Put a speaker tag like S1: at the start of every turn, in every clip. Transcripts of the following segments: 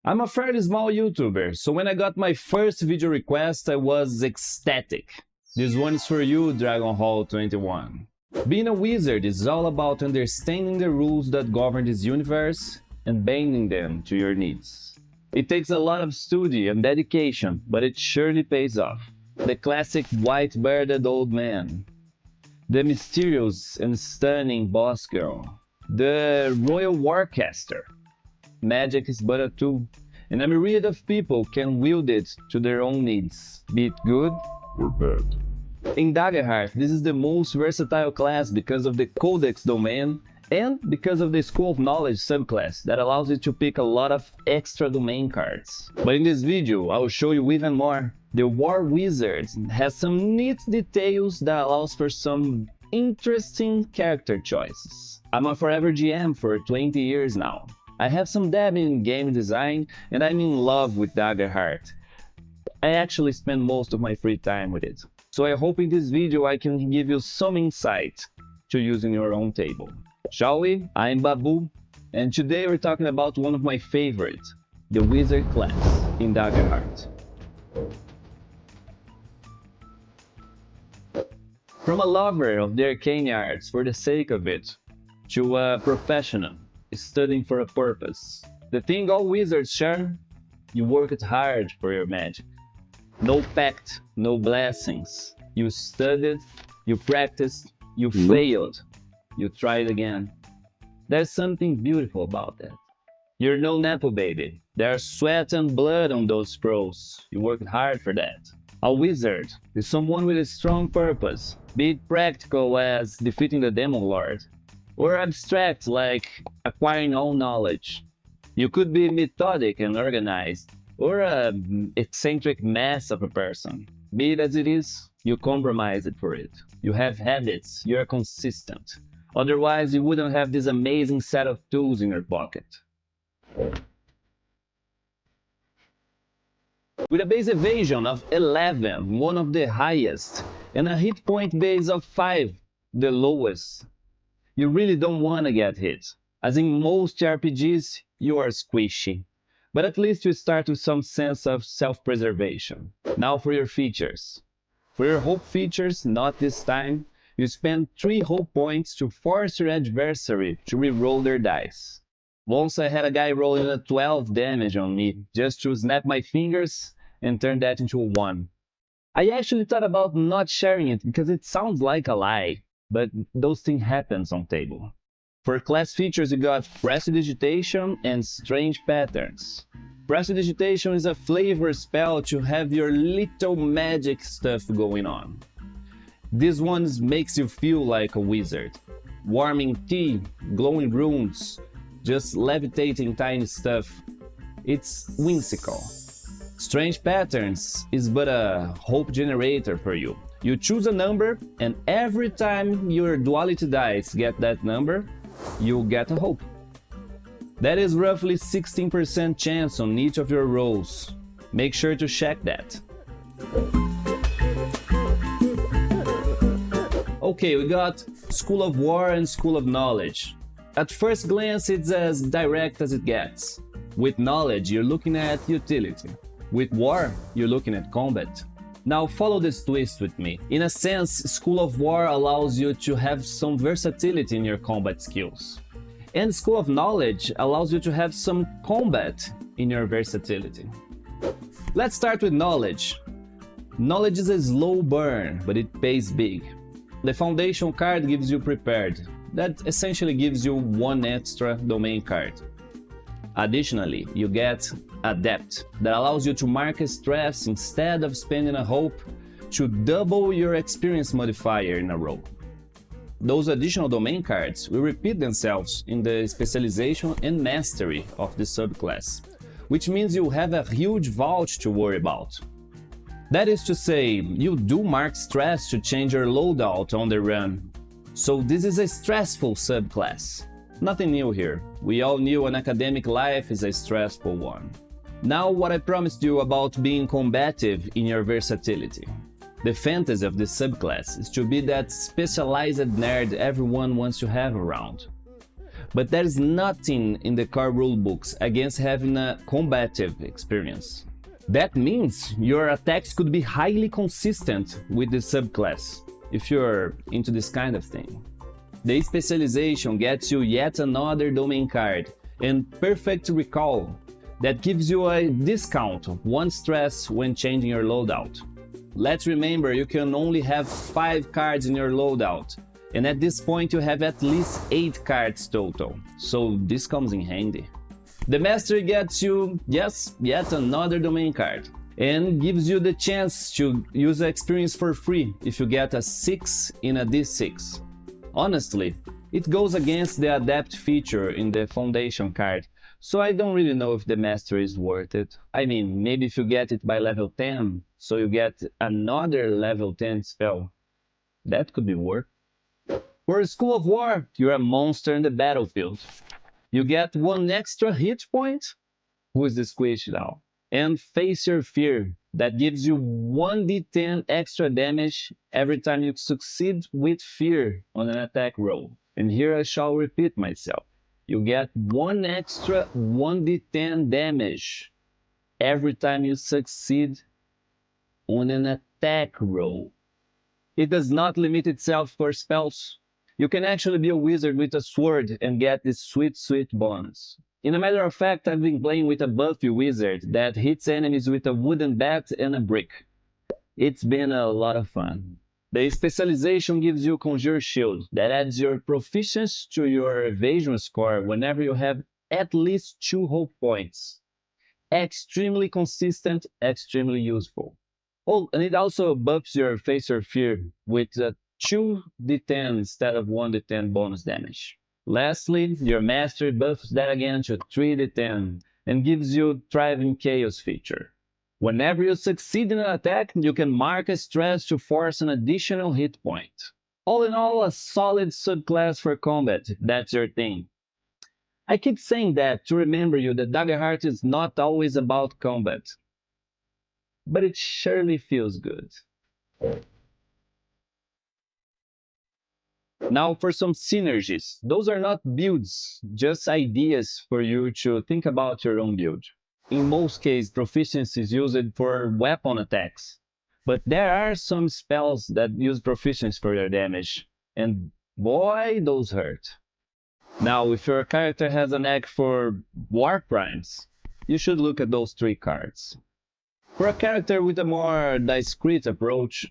S1: I'm a fairly small YouTuber, so when I got my first video request, I was ecstatic. This one is for you, Dragonhall21. Being a wizard is all about understanding the rules that govern this universe and bending them to your needs. It takes a lot of study and dedication, but it surely pays off. The classic white-bearded old man, the mysterious and stunning boss girl, the royal warcaster. Magic is but a tool, and a myriad of people can wield it to their own needs, be it good or bad. In Daggerheart, this is the most versatile class because of the Codex domain and because of the School of Knowledge subclass that allows you to pick a lot of extra domain cards. But in this video, I will show you even more. The War Wizard has some neat details that allows for some interesting character choices. I'm a forever GM for 20 years now. I have some dab in game design and I'm in love with Daggerheart. I actually spend most of my free time with it. So I hope in this video I can give you some insight to use in your own table. Shall we? I'm Babu, and today we're talking about one of my favorites, the Wizard class in Daggerheart. From a lover of the arcane arts for the sake of it, to a professional studying for a purpose, the thing all wizards share: you worked hard for your magic. No pact, no blessings. You studied, you practiced, you failed, you tried again. There's something beautiful about that. You're no nepo baby. There's sweat and blood on those pros. You worked hard for that. A wizard is someone with a strong purpose, be it practical as defeating the Demon Lord, or abstract like acquiring all knowledge. You could be methodic and organized, or an eccentric mess of a person. Be it as it is, you compromise it for it. You have habits, you're consistent. Otherwise, you wouldn't have this amazing set of tools in your pocket. With a base evasion of 11, one of the highest, and a hit point base of 5, the lowest, you really don't want to get hit. As in most RPGs, you are squishy. But at least you start with some sense of self-preservation. Now for your features. For your hope features, not this time, you spend 3 hope points to force your adversary to re-roll their dice. Once I had a guy rolling a 12 damage on me just to snap my fingers and turn that into a 1. I actually thought about not sharing it because it sounds like a lie, but those things happen on table. For class features, you got Prestidigitation and Strange Patterns. Prestidigitation is a flavor spell to have your little magic stuff going on. This one makes you feel like a wizard. Warming tea, glowing runes, just levitating tiny stuff. It's whimsical. Strange Patterns is but a hope generator for you. You choose a number, and every time your duality dice get that number, you get a hope. That is roughly 16% chance on each of your rolls. Make sure to check that. Okay, we got School of War and School of Knowledge. At first glance, it's as direct as it gets. With knowledge, you're looking at utility. With war, you're looking at combat. Now follow this twist with me. In a sense, School of War allows you to have some versatility in your combat skills. And School of Knowledge allows you to have some combat in your versatility. Let's start with knowledge. Knowledge is a slow burn, but it pays big. The foundation card gives you prepared. That essentially gives you 1 extra domain card. Additionally, you get Adept, that allows you to mark a stress instead of spending a hope to double your experience modifier in a roll. Those additional domain cards will repeat themselves in the specialization and mastery of the subclass, which means you have a huge vault to worry about. That is to say, you do mark stress to change your loadout on the run. So this is a stressful subclass. Nothing new here. We all knew an academic life is a stressful one. Now what I promised you about being combative in your versatility. The fantasy of this subclass is to be that specialized nerd everyone wants to have around. But there is nothing in the core rulebooks against having a combative experience. That means your attacks could be highly consistent with the subclass, if you're into this kind of thing. The specialization gets you yet another domain card, and perfect recall that gives you a discount of 1 stress when changing your loadout. Let's remember you can only have 5 cards in your loadout, and at this point you have at least 8 cards total, so this comes in handy. The Mastery gets you, yes, yet another domain card, and gives you the chance to use the experience for free if you get a 6 in a d6. Honestly, it goes against the adapt feature in the foundation card, so I don't really know if the Mastery is worth it. I mean, maybe if you get it by level 10, so you get another level 10 spell, that could be worth. For School of War, you're a monster in the battlefield. You get 1 extra hit point, who is the squish now, and Face Your Fear, that gives you 1d10 extra damage every time you succeed with fear on an attack roll. And here I shall repeat myself. You get 1 extra 1d10 damage every time you succeed on an attack roll. It does not limit itself for spells. You can actually be a wizard with a sword and get this sweet, sweet bonus. In a matter of fact, I've been playing with a buffy wizard that hits enemies with a wooden bat and a brick. It's been a lot of fun. The specialization gives you Conjure Shield that adds your proficiency to your evasion score whenever you have at least 2 hope points. Extremely consistent, extremely useful. Oh, and it also buffs your Face or Fear with 2d10 instead of 1d10 bonus damage. Lastly, your Mastery buffs that again to 3d10 and gives you Thriving Chaos feature. Whenever you succeed in an attack, you can mark a stress to force an additional hit point. All in all, a solid subclass for combat, if that's your thing. I keep saying that to remember you that Daggerheart is not always about combat, but it surely feels good. Now for some synergies. Those are not builds, just ideas for you to think about your own build. In most cases, proficiency is used for weapon attacks, but there are some spells that use proficiency for their damage, and boy, those hurt. Now, if your character has a knack for war crimes, you should look at those 3 cards. For a character with a more discreet approach,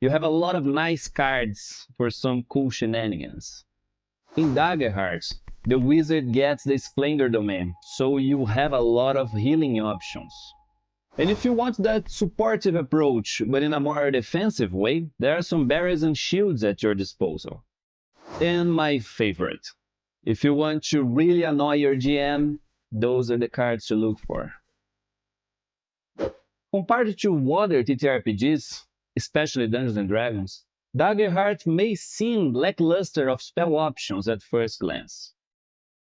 S1: you have a lot of nice cards for some cool shenanigans. In Daggerheart, the wizard gets the Splendor domain, so you have a lot of healing options. And if you want that supportive approach, but in a more defensive way, there are some barriers and shields at your disposal. And my favorite, if you want to really annoy your GM, those are the cards to look for. Compared to other TTRPGs, especially Dungeons & Dragons, Daggerheart may seem lackluster of spell options at first glance.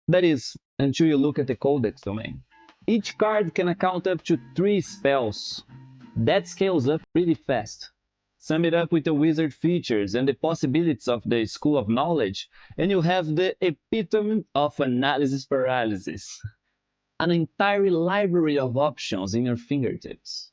S1: That is, until you look at the Codex domain. Each card can account up to 3 spells. That scales up pretty fast. Sum it up with the wizard features and the possibilities of the School of Knowledge, and you have the epitome of analysis paralysis. An entire library of options in your fingertips.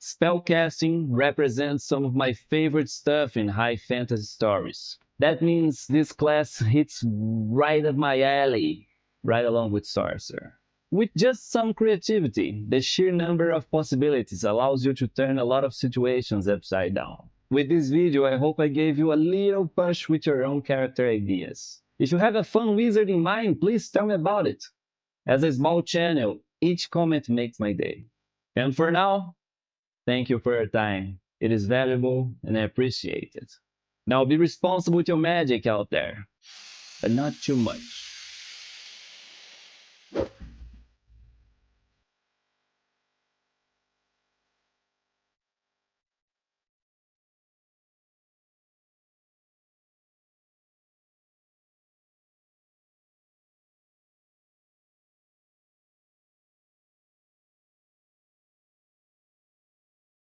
S1: Spellcasting represents some of my favorite stuff in high fantasy stories. That means this class hits right up my alley, right along with Sorcerer. With just some creativity, the sheer number of possibilities allows you to turn a lot of situations upside down. With this video, I hope I gave you a little push with your own character ideas. If you have a fun wizard in mind, please tell me about it. As a small channel, each comment makes my day. And for now, thank you for your time. It is valuable and I appreciate it. Now be responsible with your magic out there, but not too much.